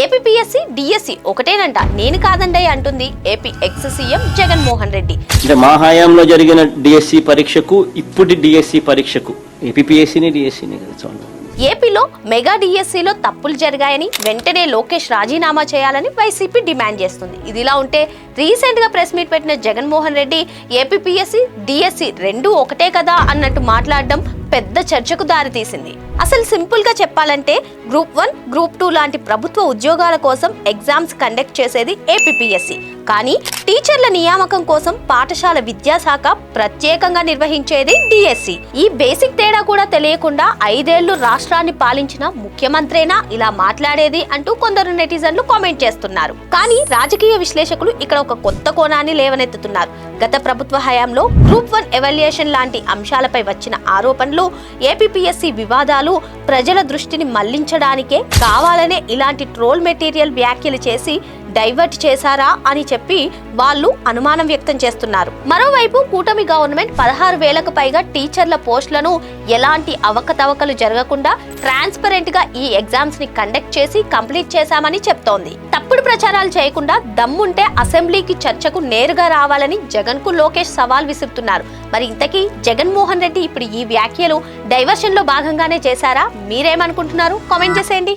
APPSC DSC ఒకటేనంట, నేను కాదండి అంటుంది AP ex CM Jaganmohan Reddy. అంటే మా హయాంలో జరిగిన డిఎస్సి పరీక్షకు ఇప్పుడు డిఎస్సి పరీక్షకు ఏపీపీఎస్సీని డిఎస్సీని కదా. ఏపీలో మెగా డిఎస్సిలో తప్పులు జరిగాయని వెంటనే లోకేష్ రాజీనామా చేయాలని వైసీపీ డిమాండ్ చేస్తుంది. ఇదిలా ఉంటే రీసెంట్ గా ప్రెస్ మీట్ పెట్టిన జగన్మోహన్ రెడ్డి ఏపీపీఎస్సీ డిఎస్సి రెండూ ఒకటే కదా అన్నట్టు మాట్లాడడం పెద్ద చర్చకు దారితీసింది. అసలు సింపుల్ గా చెప్పాలంటే గ్రూప్ 1, గ్రూప్ 2 లాంటి ప్రభుత్వ ఉద్యోగాల కోసం ఎగ్జామ్స్ కండక్ట్ చేసేది ఏపీపీఎస్సీ. కానీ టీచర్ల నియామకం కోసం పాఠశాల విద్యాశాఖ ప్రత్యేకంగా నిర్వహించేది డిఎస్సి. ఈ బేసిక్ తేడా కూడా తెలియకుండా 5 ఏళ్లు రాష్ట్రాన్ని పాలించిన ముఖ్యమంత్రేనా ఇలా మాట్లాడేది అంటూ కొందరు నెటిజన్లు కామెంట్ చేస్తున్నారు. కానీ రాజకీయ విశ్లేషకులు ఇక్కడ ఒక కొత్త కోణాన్ని లేవనెత్తుతున్నారు. గత ప్రభుత్వ హయాంలో గ్రూప్ 1 ఎవాల్యుయేషన్ లాంటి అంశాలపై వచ్చిన ఆరోపణలు, ఏపీపీఎస్సీ వివాదాలు ప్రజల దృష్టిని మళ్లించడానికే కావాలనే ఇలాంటి ట్రోల్ మెటీరియల్ వ్యాఖ్యలు చేసి డైవర్ట్ చేశారా అని చెప్పి వాళ్ళు అనుమానం వ్యక్తం చేస్తున్నారు. మరోవైపు కూటమి గవర్నమెంట్ 16,000కు పైగా టీచర్ల పోస్టులను ఎలాంటి అవకతవకలు జరగకుండా ట్రాన్స్పరెంట్ గా ఈ ఎగ్జామ్స్ ని కండక్ట్ చేసి కంప్లీట్ చేశామని చెప్తోంది. తప్పుడు ప్రచారాలు చేయకుండా దమ్ముంటే అసెంబ్లీకి చర్చకు నేరుగా రావాలని జగన్ కు లోకేష్ సవాల్ విసురుతున్నారు. మరి ఇంతకీ జగన్మోహన్ రెడ్డి ఇప్పుడు ఈ వ్యాఖ్యలు డైవర్షన్ లో భాగంగానే చేశారా? మీరేమనుకుంటున్నారు? కామెంట్ చేసేయండి.